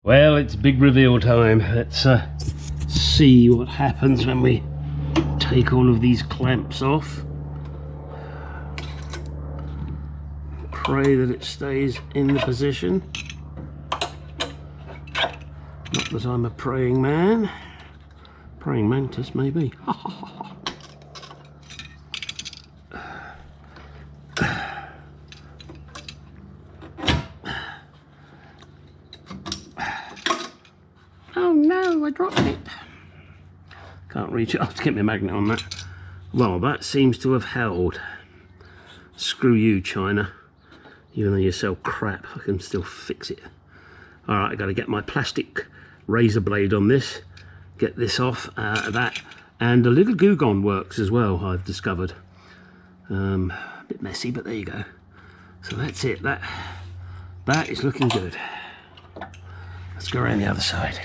Well, it's big reveal time. Let's see what happens when we take all of these clamps off. Pray that it stays in the position. Not that I'm a praying man. Praying mantis, maybe. Oh no, I dropped it. Can't reach it. I'll have to get my magnet on that. Well, that seems to have held. Screw you, China. Even though you sell crap, I can still fix it. Alright, I've got to get my plastic razor blade on this. Get this off, that. And a little glue gun works as well, I've discovered. A bit messy, but there you go. So that's it. That is looking good. Let's go around the other side.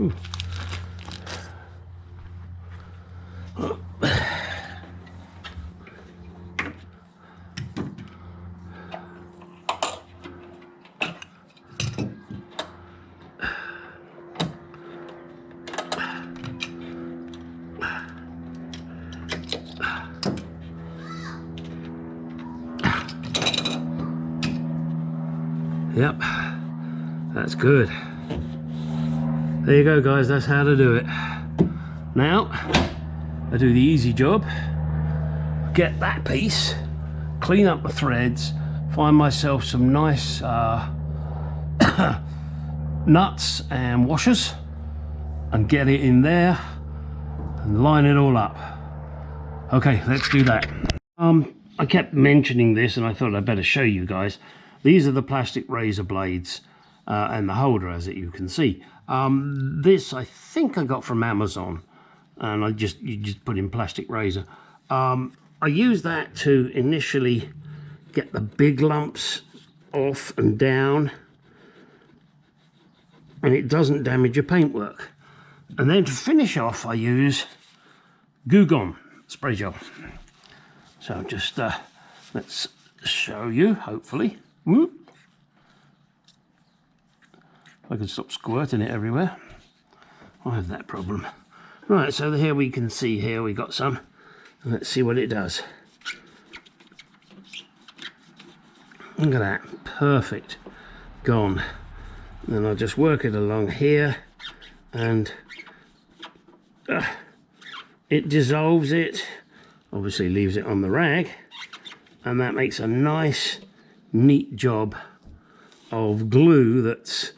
Ooh. Yep, that's good. There you go, guys, that's how to do it. Now, I do the easy job. Get that piece, clean up the threads, find myself some nice nuts and washers, and get it in there and line it all up. Okay, let's do that. I kept mentioning this and I thought I'd better show you guys. These are the plastic razor blades and the holder, as you can see. This I think I got from Amazon, and you just put in plastic razor. I use that to initially get the big lumps off and down, and it doesn't damage your paintwork. And then to finish off, I use Goo Gone spray gel. So just let's show you, hopefully. Whoop. I can stop squirting it everywhere. I have that problem. Right, so here we can see here we got some. Let's see what it does. Look at that, perfect. Gone. Then I'll just work it along here, and it dissolves it. Obviously leaves it on the rag, and that makes a nice, neat job of glue that's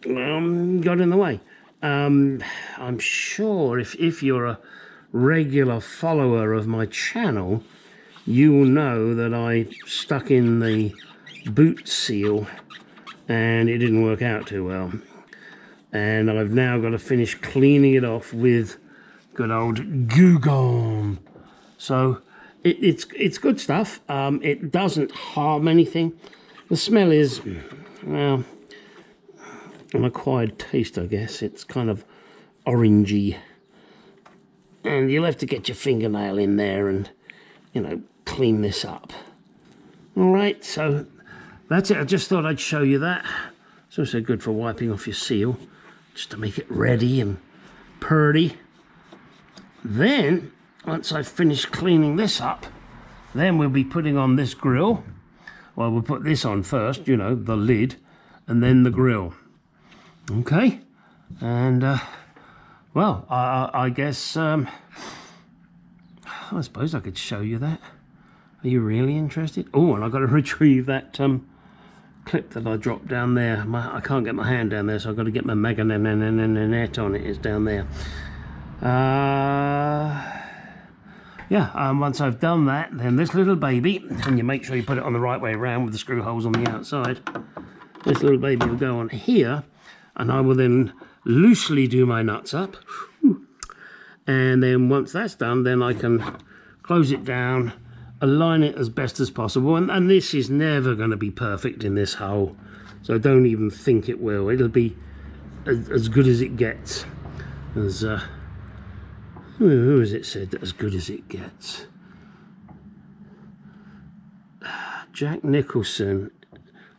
got in the way. I'm sure if you're a regular follower of my channel, you will know that I stuck in the boot seal and it didn't work out too well, and I've now got to finish cleaning it off with good old Goo Gone. So it's good stuff. It doesn't harm anything. The smell is, well, an acquired taste, I guess. It's kind of orangey, and you'll have to get your fingernail in there and, you know, clean this up. All right, so that's it. I just thought I'd show you that. It's also good for wiping off your seal, just to make it ready and purty. Then once I've finished cleaning this up, then we'll be putting on this grill. Well, we'll put this on first, you know, the lid, and then the grill. Okay, and well, I guess I suppose I could show you that. Are you really interested? Oh, and I've got to retrieve that clip that I dropped down there. I can't get my hand down there, so I've got to get my magnet on it. It's down there. Yeah, once I've done that, then this little baby, and you make sure you put it on the right way around with the screw holes on the outside. This little baby will go on here, and I will then loosely do my nuts up. And then once that's done, then I can close it down, align it as best as possible. And this is never going to be perfect in this hole, so don't even think it will. It'll be as good as it gets. As Who has it said that as good as it gets? Jack Nicholson,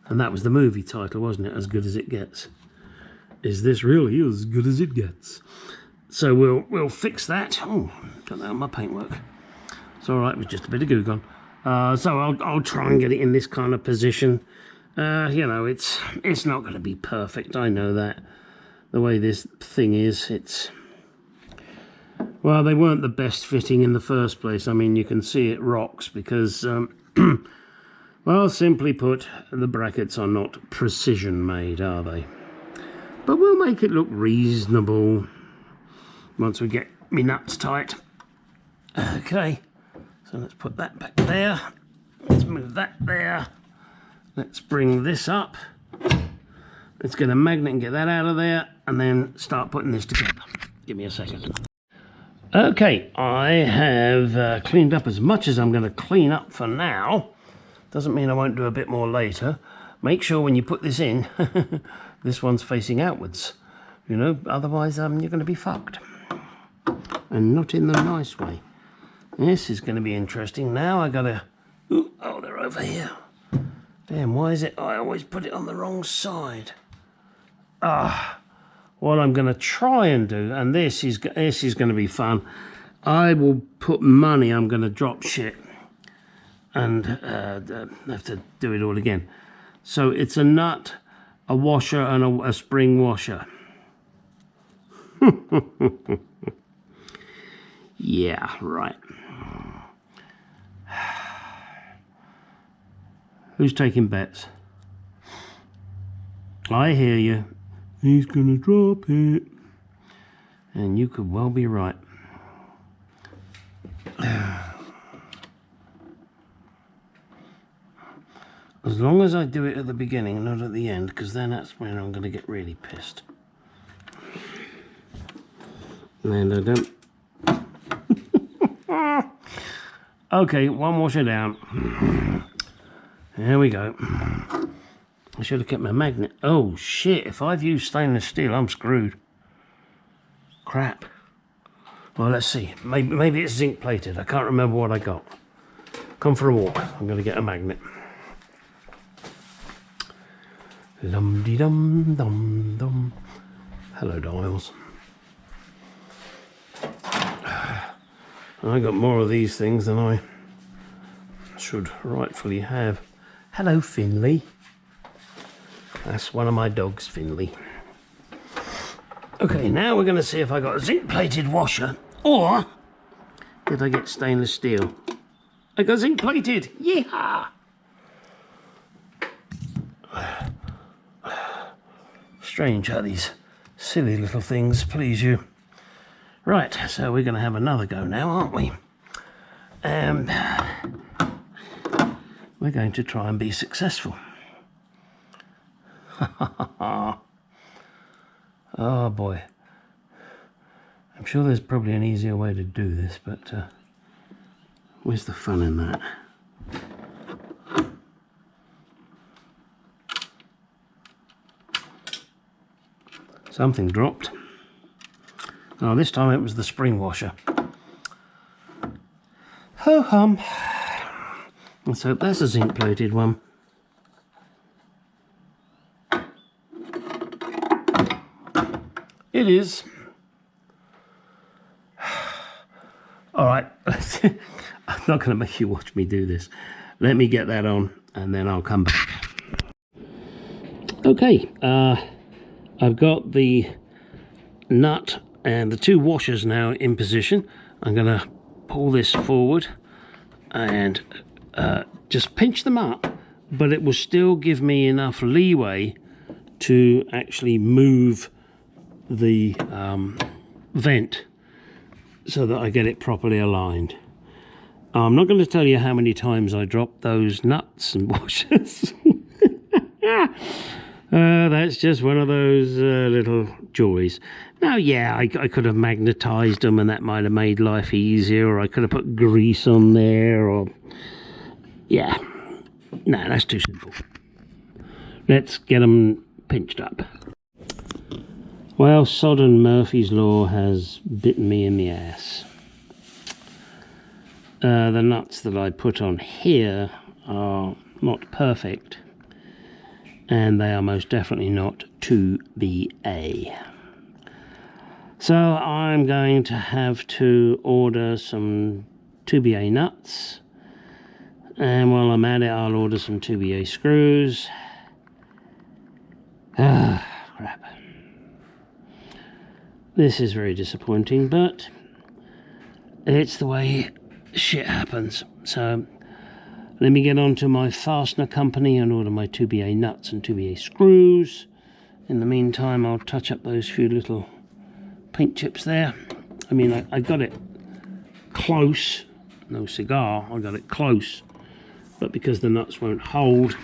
and that was the movie title, wasn't it? As Good as It Gets. Is this really as good as it gets? So we'll fix that. Oh, got that on my paintwork. It's all right with just a bit of goo gone. So I'll try and get it in this kind of position. You know, it's not going to be perfect. I know that. The way this thing is, well, they weren't the best fitting in the first place. I mean, you can see it rocks because, well, simply put, the brackets are not precision made, are they? But we'll make it look reasonable once we get me nuts tight. Okay, so let's put that back there. Let's move that there. Let's bring this up. Let's get a magnet and get that out of there, and then start putting this together. Give me a second. Okay, I have cleaned up as much as I'm going to clean up for now. Doesn't mean I won't do a bit more later. Make sure when you put this in, this one's facing outwards, you know, otherwise you're going to be fucked. And not in the nice way. This is going to be interesting. Now I got to... Oh, they're over here. Damn, why is it I always put it on the wrong side? What I'm going to try and do, and this is going to be fun, I will put money I'm going to drop shit and have to do it all again. So it's a nut, a washer, and a spring washer. Yeah, right. Who's taking bets? I hear you. He's gonna drop it. And you could well be right. As long as I do it at the beginning, not at the end, because then that's when I'm going to get really pissed. And I don't... Okay, one washer down. There we go. I should have kept my magnet. Oh shit, if I've used stainless steel, I'm screwed. Crap. Well, let's see. Maybe it's zinc plated. I can't remember what I got. Come for a walk. I'm going to get a magnet. Dum-de-dum-dum-dum. Hello, dials. I got more of these things than I should rightfully have. Hello, Finley. That's one of my dogs, Finley. Okay, now we're going to see if I got a zinc-plated washer, or did I get stainless steel? I got zinc-plated! Yeehaw! Strange how these silly little things please you. Right, so we're going to have another go now, aren't we? And we're going to try and be successful. Oh boy. I'm sure there's probably an easier way to do this, but where's the fun in that? Something dropped. Oh, this time it was the spring washer. Ho hum. Let's hope that's a zinc plated one. It is. Alright, I'm not going to make you watch me do this. Let me get that on and then I'll come back. Okay, I've got the nut and the two washers now in position. I'm going to pull this forward and just pinch them up, but it will still give me enough leeway to actually move the vent so that I get it properly aligned. I'm not going to tell you how many times I dropped those nuts and washers. That's just one of those little joys. Now, yeah, I could have magnetized them and that might have made life easier, or I could have put grease on there, or... Yeah. No, that's too simple. Let's get them pinched up. Well, sodden Murphy's Law has bitten me in the ass. the nuts that I put on here are not perfect, and they are most definitely not 2BA. So I'm going to have to order some 2BA nuts, and while I'm at it I'll order some 2BA screws. Ah, crap. This is very disappointing, but it's the way shit happens. So let me get on to my fastener company and order my 2BA nuts and 2BA screws. In the meantime, I'll touch up those few little paint chips there. I mean, I got it close. No cigar, I got it close. But because the nuts won't hold,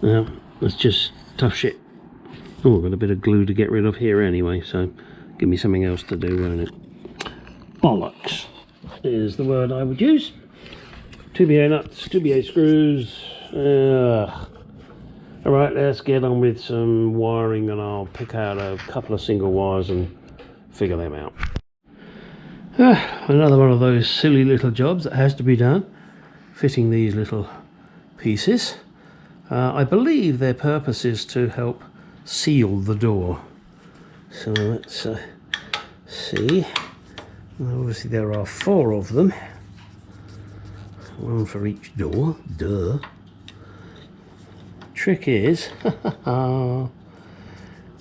that's just tough shit. Oh, I've got a bit of glue to get rid of here anyway, so give me something else to do, won't it? Bollocks is the word I would use. 2BA nuts, 2BA screws. Alright, let's get on with some wiring, and I'll pick out a couple of single wires and figure them out. Another one of those silly little jobs that has to be done. Fitting these little pieces. I believe their purpose is to help seal the door. So let's see. Obviously there are 4 of them. One for each door. Duh. Trick is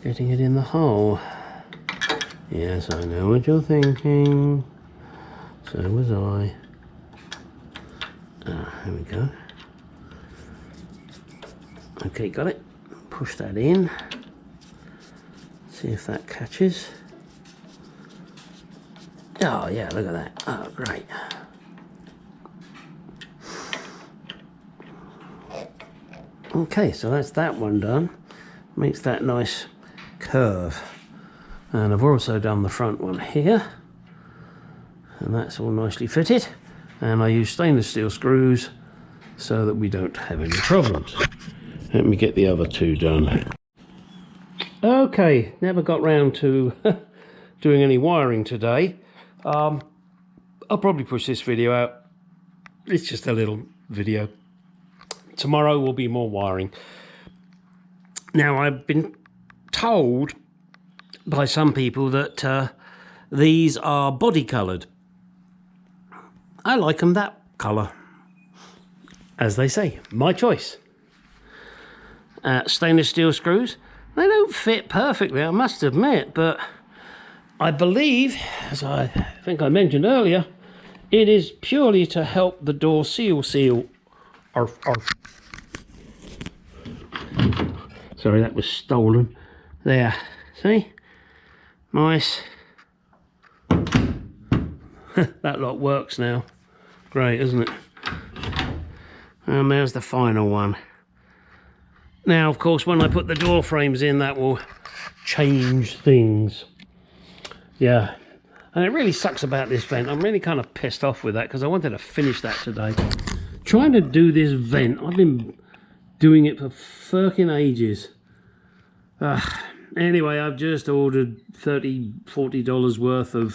getting it in the hole. Yes, I know what you're thinking. So was I. There we go. Okay, got it. Push that in. See if that catches. Oh yeah, look at that. Oh, great. Okay, so that's that one done. Makes that nice curve. And I've also done the front one here. And that's all nicely fitted. And I use stainless steel screws so that we don't have any problems. Let me get the other 2 done. Okay, never got round to doing any wiring today. I'll probably push this video out. It's just a little video. Tomorrow will be more wiring. Now, I've been told by some people that these are body coloured. I like them that colour. As they say, my choice. Stainless steel screws. They don't fit perfectly, I must admit, but I believe, as I think I mentioned earlier, it is purely to help the door seal. Arf, arf. Sorry, that was stolen. There, see? Nice. That lot works now. Great, isn't it? And there's the final one. Now, of course, when I put the door frames in, that will change things. Yeah, and it really sucks about this vent. I'm really kind of pissed off with that because I wanted to finish that today. Trying to do this vent, I've been doing it for fucking ages. Anyway, I've just ordered $30–40 worth of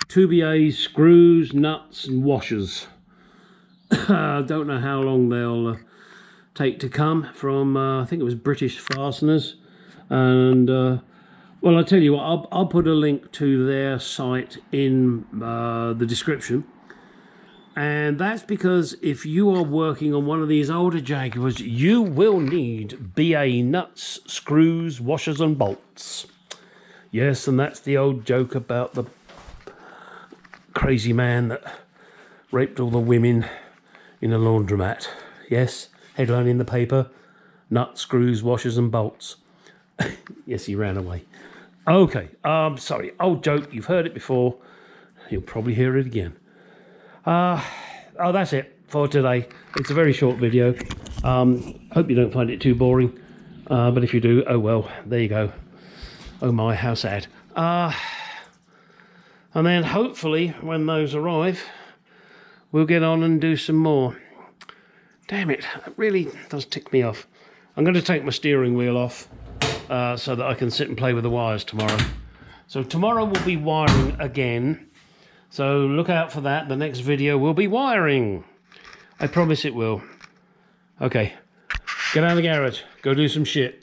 2BA screws, nuts and washers. I don't know how long they'll take to come from, I think it was British Fasteners. And well, I'll tell you what, I'll put a link to their site in the description. And that's because if you are working on one of these older Jaguars, you will need BA nuts, screws, washers and bolts. Yes, and that's the old joke about the crazy man that raped all the women in a laundromat. Yes, headline in the paper, nuts, screws, washers and bolts. Yes, he ran away. Okay, sorry, old joke, you've heard it before. You'll probably hear it again. Oh, that's it for today. It's a very short video. Hope you don't find it too boring. But if you do, oh well, there you go. Oh my, how sad. And then hopefully when those arrive, we'll get on and do some more. Damn it, that really does tick me off. I'm going to take my steering wheel off so that I can sit and play with the wires tomorrow. So tomorrow we'll be wiring again. So look out for that. The next video will be wiring. I promise it will. Okay, get out of the garage, go do some shit.